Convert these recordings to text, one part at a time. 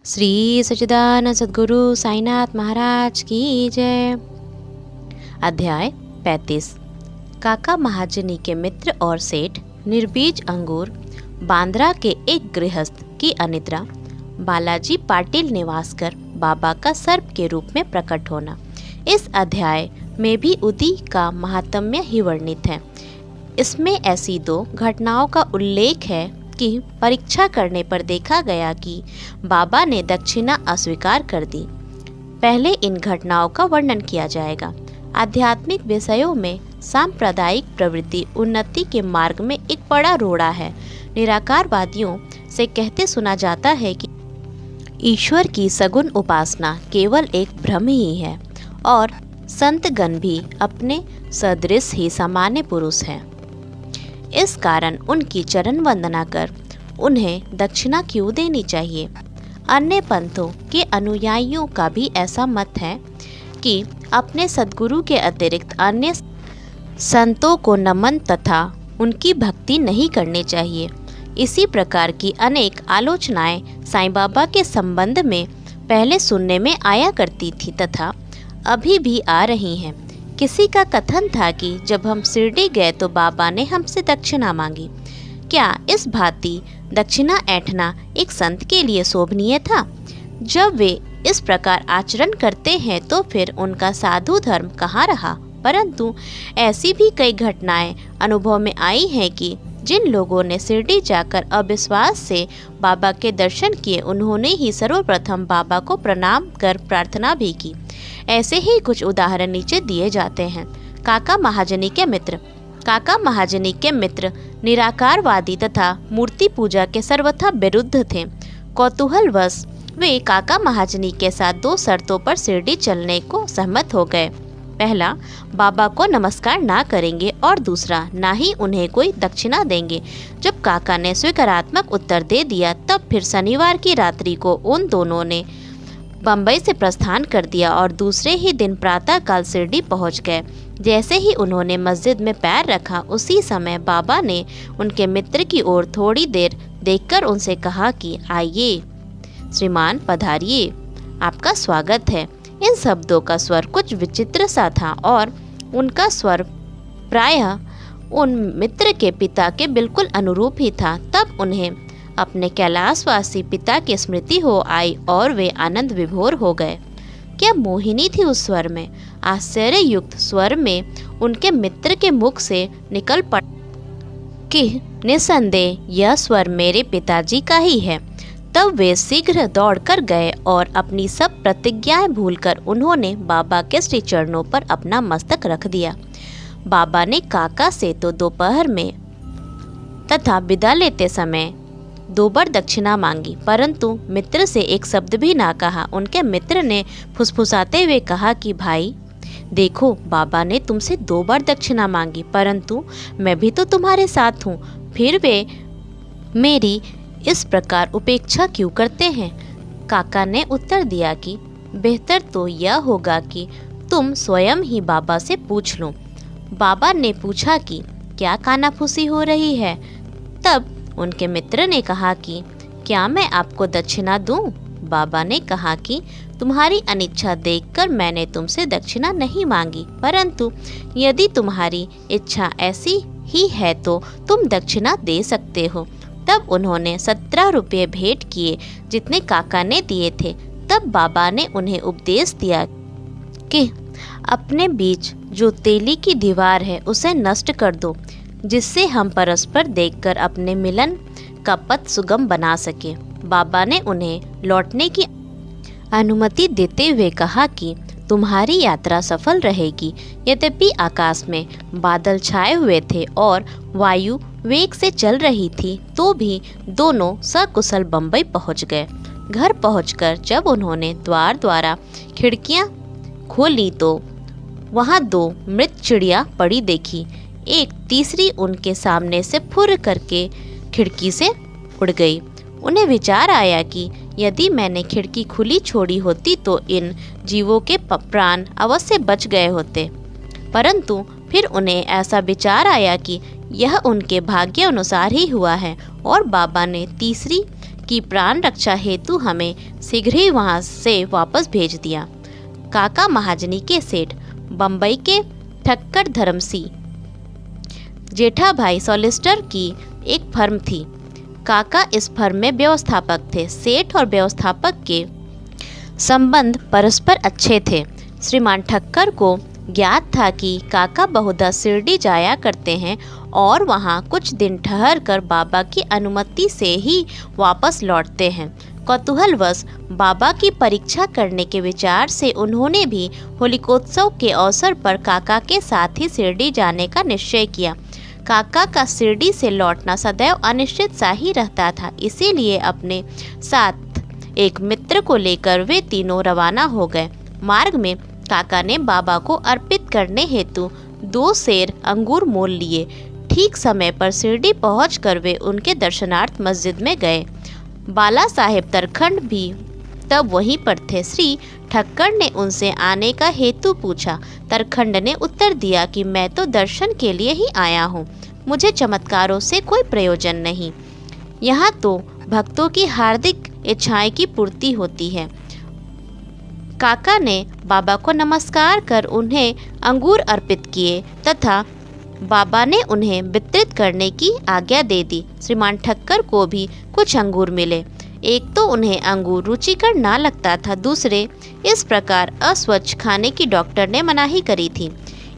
श्री सच्चिदानंद सद्गुरु साईनाथ महाराज की जय। अध्याय 35। काका महाजनी के मित्र और सेठ निर्बीज अंगूर बांद्रा के एक गृहस्थ की अनिद्रा बालाजी पाटिल निवास कर बाबा का सर्प के रूप में प्रकट होना। इस अध्याय में भी उदी का महात्म्य ही वर्णित है। इसमें ऐसी दो घटनाओं का उल्लेख है कि परीक्षा करने पर देखा गया कि बाबा ने दक्षिणा अस्वीकार कर दी। पहले इन घटनाओं का वर्णन किया जाएगा। आध्यात्मिक विषयों में सांप्रदायिक प्रवृत्ति उन्नति के मार्ग में एक बड़ा रोड़ा है। निराकारवादियों से कहते सुना जाता है कि ईश्वर की सगुण उपासना केवल एक भ्रम ही है और संतगण भी अपने सदृश ही सामान्य पुरुष हैं। इस कारण उनकी चरण वंदना कर उन्हें दक्षिणा क्यों देनी चाहिए। अन्य पंथों के अनुयायियों का भी ऐसा मत है कि अपने सद्गुरु के अतिरिक्त अन्य संतों को नमन तथा उनकी भक्ति नहीं करनी चाहिए। इसी प्रकार की अनेक आलोचनाएं साईं बाबा के संबंध में पहले सुनने में आया करती थी तथा अभी भी आ रही हैं। किसी का कथन था कि जब हम शिरडी गए तो बाबा ने हमसे दक्षिणा मांगी। क्या इस भांति दक्षिणा ऐंठना एक संत के लिए शोभनीय था? जब वे इस प्रकार आचरण करते हैं तो फिर उनका साधु धर्म कहाँ रहा? परंतु ऐसी भी कई घटनाएं अनुभव में आई हैं कि जिन लोगों ने शिरडी जाकर अविश्वास से बाबा के दर्शन किए, उन्होंने ही सर्वप्रथम बाबा को प्रणाम कर प्रार्थना भी की। ऐसे ही कुछ उदाहरण नीचे दिए जाते हैं। काका महाजनी के मित्र निराकारवादी तथा मूर्ति पूजा के सर्वथा विरुद्ध थे। कौतूहलवश वे काका महाजनी के साथ दो शर्तों पर शिरडी चलने को सहमत हो गए। पहला, बाबा को नमस्कार ना करेंगे और दूसरा, ना ही उन्हें कोई दक्षिणा देंगे। जब काका ने स्वीकारात्मक उत्तर दे दिया तब फिर शनिवार की रात्रि को उन दोनों ने बम्बई से प्रस्थान कर दिया और दूसरे ही दिन प्रातःकाल शिरडी पहुंच गए। जैसे ही उन्होंने मस्जिद में पैर रखा उसी समय बाबा ने उनके मित्र की ओर थोड़ी देर देखकर उनसे कहा कि आइए श्रीमान, पधारिए, आपका स्वागत है। इन शब्दों का स्वर कुछ विचित्र सा था और उनका स्वर प्रायः उन मित्र के पिता के बिल्कुल अनुरूप ही था। तब उन्हें अपने कैलाशवासी पिता की स्मृति हो आई और वे आनंद विभोर हो गए। क्या मोहिनी थी उस स्वर में! आश्चर्य युक्त स्वर में उनके मित्र के मुख से निकल पड़ा कि निसंदेह यह स्वर मेरे पिताजी का ही है। तब वे शीघ्र दौड़कर गए और अपनी सब प्रतिज्ञाएं भूलकर उन्होंने बाबा के श्री चरणों पर अपना मस्तक रख दिया। बाबा ने काका से तो दोपहर में तथा विदा लेते समय 2 बार दक्षिणा मांगी, परंतु मित्र से एक शब्द भी ना कहा। उनके मित्र ने फुसफुसाते हुए कहा कि भाई देखो, बाबा ने तुमसे 2 बार दक्षिणा मांगी, परंतु मैं भी तो तुम्हारे साथ हूँ, फिर वे मेरी इस प्रकार उपेक्षा क्यों करते हैं? काका ने उत्तर दिया कि बेहतर तो यह होगा कि तुम स्वयं ही बाबा से पूछ लो। बाबा ने पूछा कि क्या कानाफूसी हो रही है? तब उनके मित्र ने कहा कि क्या मैं आपको दक्षिणा दूं? बाबा ने कहा कि तुम्हारी अनिच्छा देखकर मैंने तुमसे दक्षिणा नहीं मांगी, परंतु यदि तुम्हारी इच्छा ऐसी ही है तो तुम दक्षिणा दे सकते हो। तब उन्होंने 17 रुपये भेंट किए जितने काका ने दिए थे। तब बाबा ने उन्हें उपदेश दिया कि अपने बीच जो तेली की दीवार है उसे नष्ट कर दो, जिससे हम परस्पर देखकर अपने मिलन का पथ सुगम बना सके। बाबा ने उन्हें लौटने की अनुमति देते हुए कहा कि तुम्हारी यात्रा सफल रहेगी। यद्यपि आकाश में बादल छाए हुए थे और वायु वेग से चल रही थी तो भी दोनों सकुशल बम्बई पहुंच गए। घर पहुंचकर जब उन्होंने द्वार द्वारा खिड़कियां खोली तो वहां 2 मृत चिड़िया पड़ी देखी। एक तीसरी उनके सामने से फुर्र करके खिड़की से उड़ गई। उन्हें विचार आया कि यदि मैंने खिड़की खुली छोड़ी होती तो इन जीवों के प्राण अवश्य बच गए होते, परंतु फिर उन्हें ऐसा विचार आया कि यह उनके भाग्य अनुसार ही हुआ है और बाबा ने तीसरी की प्राण रक्षा हेतु हमें शीघ्र ही वहां से वापस भेज दिया। काका महाजनी के सेठ बम्बई के ठक्कर धर्मसी जेठा भाई सॉलिसिटर की एक फर्म थी। काका इस फर्म में व्यवस्थापक थे। सेठ और व्यवस्थापक के संबंध परस्पर अच्छे थे। श्रीमान ठक्कर को ज्ञात था कि काका बहुधा शिरडी जाया करते हैं और वहाँ कुछ दिन ठहर कर बाबा की अनुमति से ही वापस लौटते हैं। कौतूहलवश बाबा की परीक्षा करने के विचार से उन्होंने भी होलिकोत्सव के अवसर पर काका के साथ ही शिरडी जाने का निश्चय किया। काका का शिरडी से लौटना सदैव अनिश्चित सा ही रहता था, इसीलिए अपने साथ एक मित्र को लेकर वे तीनों रवाना हो गए। मार्ग में काका ने बाबा को अर्पित करने हेतु 2 सेर अंगूर मोल लिए। ठीक समय पर शिरडी पहुंचकर वे उनके दर्शनार्थ मस्जिद में गए। बाला साहेब तरखंड भी तब वहीं पर थे। श्री ठक्कर ने उनसे आने का हेतु पूछा। तरखंड ने उत्तर दिया कि मैं तो दर्शन के लिए ही आया हूँ, मुझे चमत्कारों से कोई प्रयोजन नहीं, यहाँ तो भक्तों की हार्दिक इच्छाएं की पूर्ति होती है। काका ने बाबा को नमस्कार कर उन्हें अंगूर अर्पित किए तथा बाबा ने उन्हें वितरित करने की आज्ञा दे दी। श्रीमान ठक्कर को भी कुछ अंगूर मिले। एक तो उन्हें अंगूर रुचिकर ना लगता था, दूसरे इस प्रकार अस्वच्छ खाने की डॉक्टर ने मनाही करी थी,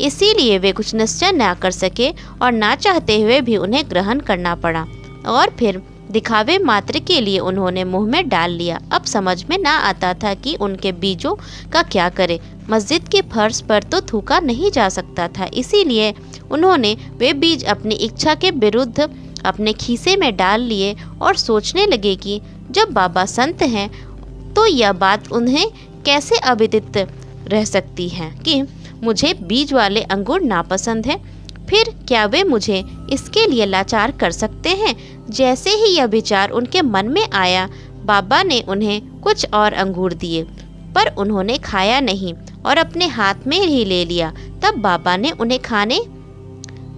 इसीलिए वे कुछ निश्चय ना कर सके और ना चाहते हुए भी उन्हें ग्रहण करना पड़ा और फिर दिखावे मात्र के लिए उन्होंने मुंह में डाल लिया। अब समझ में ना आता था कि उनके बीजों का क्या करे। मस्जिद के फर्श पर तो थूका नहीं जा सकता था, इसीलिए उन्होंने वे बीज अपनी इच्छा के विरुद्ध अपने खीसे में डाल लिए और सोचने लगे कि जब बाबा संत हैं तो यह बात उन्हें कैसे अविदित रह सकती है कि मुझे बीज वाले अंगूर नापसंद है। फिर क्या वे मुझे इसके लिए लाचार कर सकते हैं? जैसे ही यह विचार उनके मन में आया, बाबा ने उन्हें कुछ और अंगूर दिए, पर उन्होंने खाया नहीं और अपने हाथ में ही ले लिया। तब बाबा ने उन्हें खाने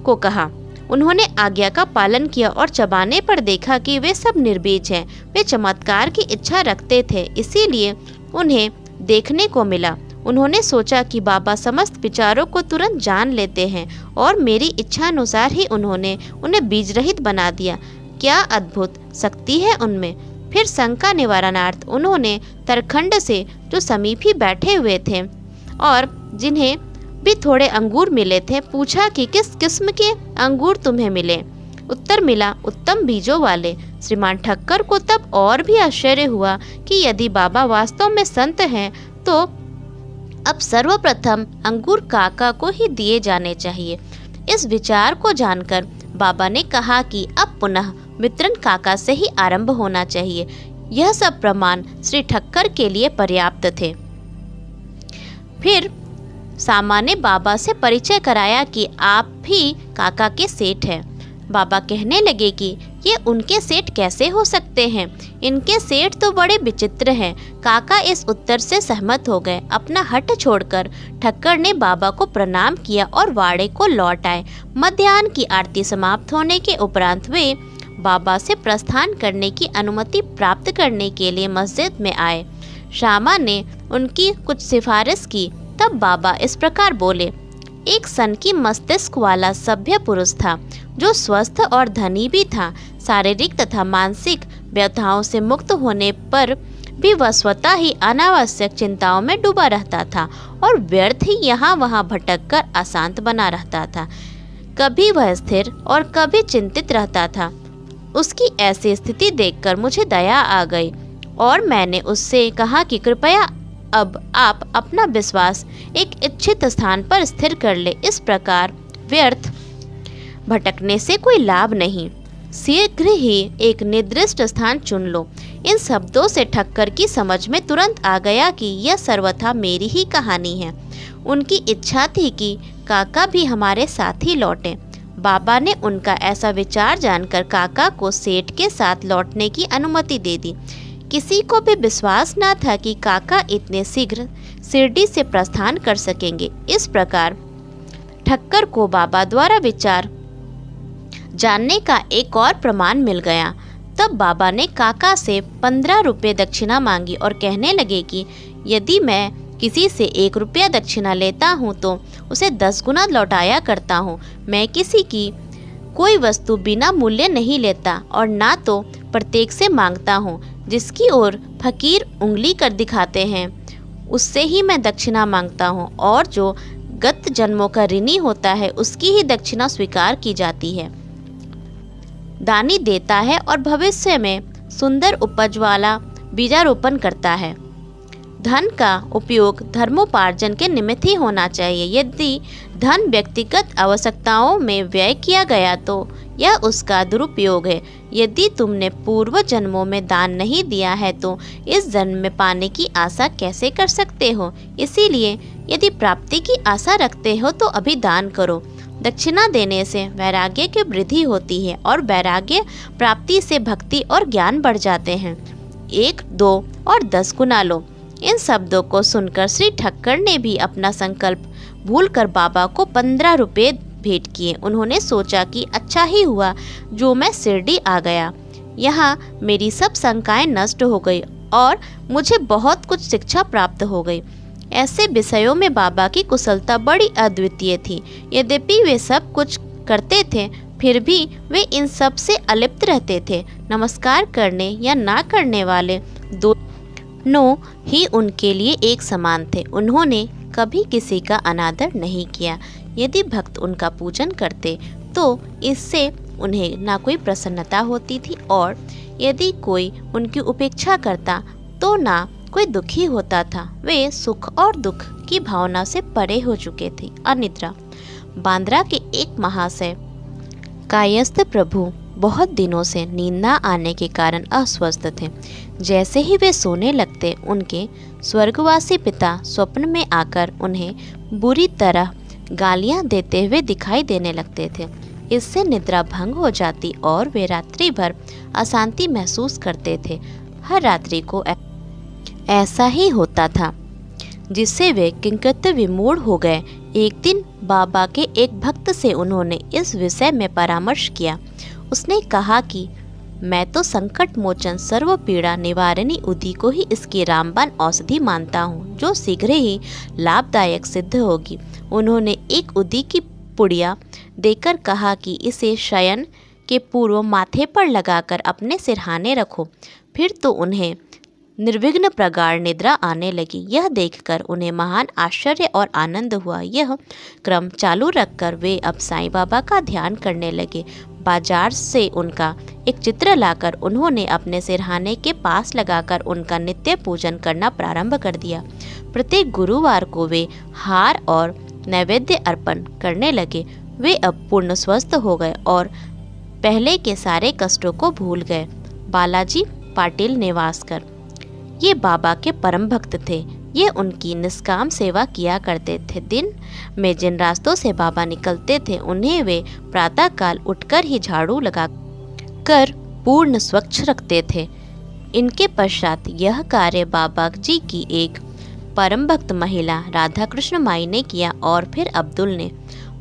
को कहा। उन्होंने आज्ञा का पालन किया और चबाने पर देखा कि वे सब निर्बीज हैं। वे चमत्कार की इच्छा रखते थे, इसीलिए उन्हें देखने को मिला। उन्होंने सोचा कि बाबा समस्त विचारों को तुरंत जान लेते हैं और मेरी इच्छा अनुसार ही उन्होंने उन्हें बीज रहित बना दिया। क्या अद्भुत शक्ति है उनमें। फिर शंका निवारणार्थ उन्होंने तरखंड से, जो समीप ही बैठे हुए थे और जिन्हें भी थोड़े अंगूर मिले थे, पूछा कि किस किस्म के अंगूर तुम्हें मिले। उत्तर मिला, उत्तम बीजों वाले। श्रीमान ठक्कर को तब और भी आश्चर्य हुआ कि यदि बाबा वास्तव में संत हैं तो अब सर्वप्रथम अंगूर काका को ही दिए जाने चाहिए। इस विचार को जानकर बाबा ने कहा कि अब पुनः वितरण काका से ही आरंभ होना चाहिए। यह सब प्रमाण श्री ठक्कर के लिए पर्याप्त थे। फिर सामा ने बाबा से परिचय कराया कि आप भी काका के सेठ हैं। बाबा कहने लगे कि ये उनके सेठ कैसे हो सकते हैं, इनके सेठ तो बड़े विचित्र हैं। काका इस उत्तर से सहमत हो गए। अपना हट छोड़कर ठक्कर ने बाबा को प्रणाम किया और वाड़े को लौट आए। मध्याह्न की आरती समाप्त होने के उपरांत वे बाबा से प्रस्थान करने की अनुमति प्राप्त करने के लिए मस्जिद में आए। श्यामा ने उनकी कुछ सिफारिश की। तब बाबा इस प्रकार बोले। एक सनकी मस्तिष्क वाला सभ्य पुरुष था, जो स्वस्थ और धनी भी था। शारीरिक तथा मानसिक व्यथाओं से मुक्त होने पर भी वह स्वतः ही अनावश्यक चिंताओं में डूबा रहता था और व्यर्थ ही यहाँ वहाँ भटककर अशांत बना रहता था। कभी वह स्थिर और कभी चिंतित रहता था। उसकी ऐसी स्थिति देखकर मुझे दया आ गई और मैंने उससे कहा कि कृपया अब आप अपना विश्वास एक इच्छित स्थान पर स्थिर कर ले। इस प्रकार व्यर्थ भटकने से कोई लाभ नहीं। शीघ्र ही एक निर्दिष्ट स्थान चुन लो। इन शब्दों से ठक्कर की समझ में तुरंत आ गया कि यह सर्वथा मेरी ही कहानी है। उनकी इच्छा थी कि काका भी हमारे साथ ही लौटें। बाबा ने उनका ऐसा विचार जानकर काका को सेठ के साथ लौटने की अनुमति दे दी। किसी को भी विश्वास न था कि काका इतने शीघ्र शिरडी से प्रस्थान कर सकेंगे। इस प्रकार ठक्कर को बाबा द्वारा विचार जानने का एक और प्रमाण मिल गया। तब बाबा ने काका से 15 रुपये दक्षिणा मांगी और कहने लगे कि यदि मैं किसी से 1 रुपया दक्षिणा लेता हूँ तो उसे 10 गुना लौटाया करता हूँ। मैं किसी की कोई वस्तु बिना मूल्य नहीं लेता और ना तो प्रत्येक से मांगता हूँ। जिसकी ओर फकीर उंगली कर दिखाते हैं उससे ही मैं दक्षिणा मांगता हूँ, और जो गत जन्मों का ऋणी होता है उसकी ही दक्षिणा स्वीकार की जाती है। दानी देता है और भविष्य में सुंदर उपज वाला बीजारोपण करता है। धन का उपयोग धर्मोपार्जन के निमित्त ही होना चाहिए। यदि धन व्यक्तिगत आवश्यकताओं में व्यय किया गया तो यह उसका दुरुपयोग है। यदि तुमने पूर्व जन्मों में दान नहीं दिया है तो इस जन्म में पाने की आशा कैसे कर सकते हो? इसीलिए यदि प्राप्ति की आशा रखते हो तो अभी दान करो। दक्षिणा देने से वैराग्य की वृद्धि होती है और वैराग्य प्राप्ति से भक्ति और ज्ञान बढ़ जाते हैं। 1, 2 और 10 गुना लो। इन शब्दों को सुनकर श्री ठक्कर ने भी अपना संकल्प भूलकर बाबा को 15 रुपये भेंट किए। उन्होंने सोचा कि अच्छा ही हुआ जो मैं शिरडी आ गया। यहाँ मेरी सब शंकाएं नष्ट हो गई और मुझे बहुत कुछ शिक्षा प्राप्त हो गई। ऐसे विषयों में बाबा की कुशलता बड़ी अद्वितीय थी। यद्यपि वे सब कुछ करते थे फिर भी वे इन सब से अलिप्त रहते थे। नमस्कार करने या ना करने वाले दोनों ही उनके लिए एक समान थे। उन्होंने कभी किसी का अनादर नहीं किया। यदि भक्त उनका पूजन करते तो इससे उन्हें ना कोई प्रसन्नता होती थी, और यदि कोई उनकी उपेक्षा करता तो ना कोई दुखी होता था। वे सुख और दुख की भावना से परे हो चुके थे। अनिद्रा। बांद्रा के एक महाशय कायस्थ प्रभु बहुत दिनों से नींद न आने के कारण अस्वस्थ थे। जैसे ही वे सोने लगते उनके स्वर्गवासी पिता स्वप्न में आकर उन्हें बुरी तरह गालियां देते हुए दिखाई देने लगते थे। इससे निद्रा भंग हो जाती और वे रात्रि भर अशांति महसूस करते थे। हर रात्रि को ऐसा ही होता था, जिससे वे किंकृत विमूढ़ हो गए। एक दिन बाबा के एक भक्त से उन्होंने इस विषय में परामर्श किया। उसने कहा कि मैं तो संकट मोचन सर्व पीड़ा निवारिणी उदी को ही इसकी रामबाण औषधि मानता हूँ, जो शीघ्र ही लाभदायक सिद्ध होगी। उन्होंने एक उदी की पुड़िया देकर कहा कि इसे शयन के पूर्व माथे पर लगाकर अपने सिरहाने रखो, फिर तो उन्हें निर्विघ्न प्रगाढ़ निद्रा आने लगी। यह देखकर उन्हें महान आश्चर्य और आनंद हुआ। यह क्रम चालू रखकर वे अब साईं बाबा का ध्यान करने लगे। बाजार से उनका एक चित्र लाकर उन्होंने अपने सिरहाने के पास लगाकर उनका नित्य पूजन करना प्रारंभ कर दिया। प्रत्येक गुरुवार को वे हार और नैवेद्य अर्पण करने लगे। वे अब पूर्ण स्वस्थ हो गए और पहले के सारे कष्टों को भूल गए। बालाजी पाटिल नेवासकर ये बाबा के परम भक्त थे। ये उनकी निष्काम सेवा किया करते थे। दिन में जिन रास्तों से बाबा निकलते थे उन्हें वे प्रातःकाल उठकर ही झाड़ू लगा कर पूर्ण स्वच्छ रखते थे। इनके पश्चात यह कार्य बाबा जी की एक परम भक्त महिला राधा कृष्ण माई ने किया और फिर अब्दुल ने।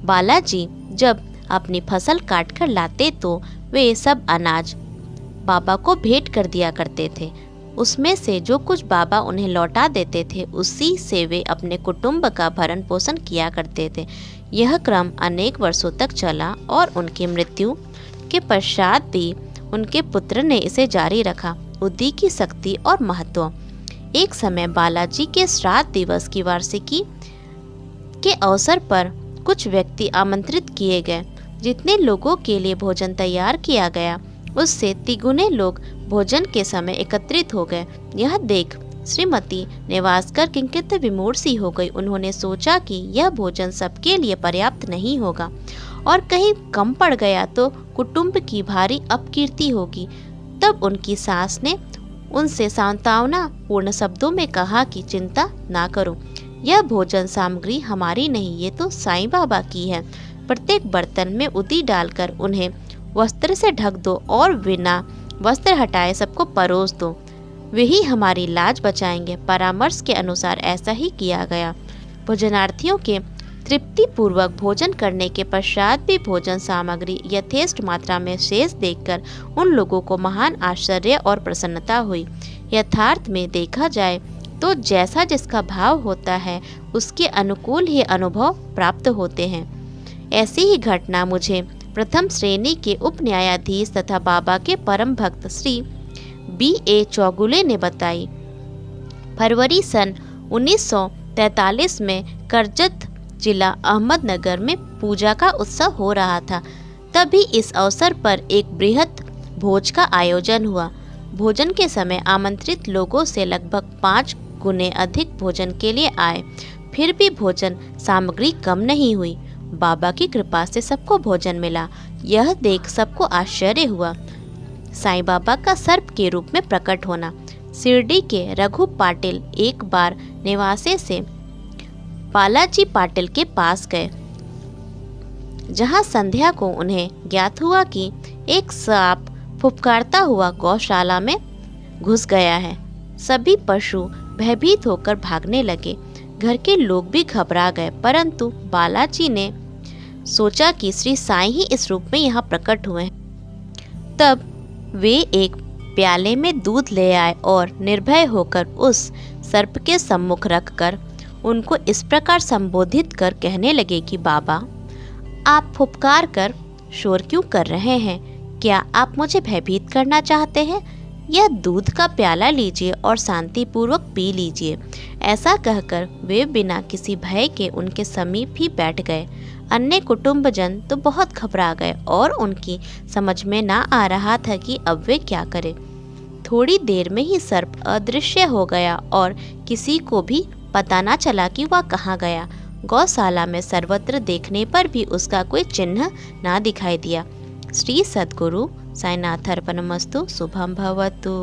बालाजी जब अपनी फसल काट कर लाते तो वे सब अनाज बाबा को भेंट कर दिया करते थे। उसमें से जो कुछ बाबा उन्हें लौटा देते थे उसी से वे अपने कुटुंब का भरण पोषण किया करते थे। यह क्रम अनेक वर्षों तक चला और उनकी मृत्यु के पश्चात भी उनके पुत्र ने इसे जारी रखा। उदी की शक्ति और महत्व। एक समय बालाजी के श्राद्ध दिवस की वार्षिकी के अवसर पर कुछ व्यक्ति आमंत्रित किए गए। जितने लोगों के लिए भोजन तैयार किया गया उससे तिगुने लोग भोजन के समय एकत्रित हो गए। यह देख श्रीमती नेवासकर किंकित विमूढ़ सी हो गई। उन्होंने सोचा कि यह भोजन सबके लिए पर्याप्त नहीं होगा और कहीं कम पड़ गया तो कुटुंब की भारी अपकीर्ति होगी। तब उनकी सास ने उनसे सांत्वना पूर्ण शब्दों में कहा कि चिंता ना करो, यह भोजन सामग्री हमारी नहीं, ये तो साईं बाबा की है। प्रत्येक बर्तन में उदी डालकर उन्हें वस्त्र से ढक दो और बिना वस्त्र हटाए सबको परोस दो, वे ही हमारी लाज बचाएंगे। परामर्श के अनुसार ऐसा ही किया गया। भोजनार्थियों के तृप्तिपूर्वक भोजन करने के पश्चात भी भोजन सामग्री यथेष्ट मात्रा में शेष देखकर उन लोगों को महान आश्चर्य और प्रसन्नता हुई। यथार्थ में देखा जाए तो जैसा जिसका भाव होता है उसके अनुकूल ही अनुभव प्राप्त होते हैं। ऐसी ही घटना मुझे प्रथम श्रेणी के उप न्यायाधीश तथा बाबा के परम भक्त श्री B.A. चौगुले ने बताई। फरवरी सन 1943 में करजत जिला अहमदनगर में पूजा का उत्सव हो रहा था। तभी इस अवसर पर एक बृहत भोज का आयोजन हुआ। भोजन के समय आमंत्रित लोगों से लगभग 5 गुने अधिक भोजन के लिए आए, फिर भी भोजन सामग्री कम नहीं हुई। बाबा की कृपा से सबको भोजन मिला। यह देख सबको आश्चर्य हुआ। साईं बाबा का सर्प के रूप में प्रकट होना। शिरडी के रघु पाटिल एक बार निवासी से बालाजी पाटिल के पास गए, जहां संध्या को उन्हें ज्ञात हुआ कि एक सांप फुफकारता हुआ गौशाला में घुस गया है। सभी पशु भयभीत होकर भागने लगे। घर के लोग भी घबरा गए, परंतु बालाजी ने सोचा कि श्री साईं ही इस रूप में यहाँ प्रकट हुए हैं। तब वे एक प्याले में दूध ले आए और निर्भय होकर उस सर्प के सम्मुख रखकर उनको इस प्रकार संबोधित कर कहने लगे कि बाबा, आप फुफकार कर शोर क्यों कर रहे हैं? क्या आप मुझे भयभीत करना चाहते हैं? यह दूध का प्याला लीजिए और शांतिपूर्वक पी लीजिए। ऐसा कहकर वे बिना किसी भय के उनके समीप ही बैठ गए। अन्य कुटुंबजन तो बहुत घबरा गए और उनकी समझ में ना आ रहा था कि अब वे क्या करें। थोड़ी देर में ही सर्प अदृश्य हो गया और किसी को भी पता ना चला कि वह कहाँ गया। गौशाला में सर्वत्र देखने पर भी उसका कोई चिन्ह ना दिखाई दिया। श्री सद्गुरु साईनाथार्पणमस्तु। शुभम भवतु।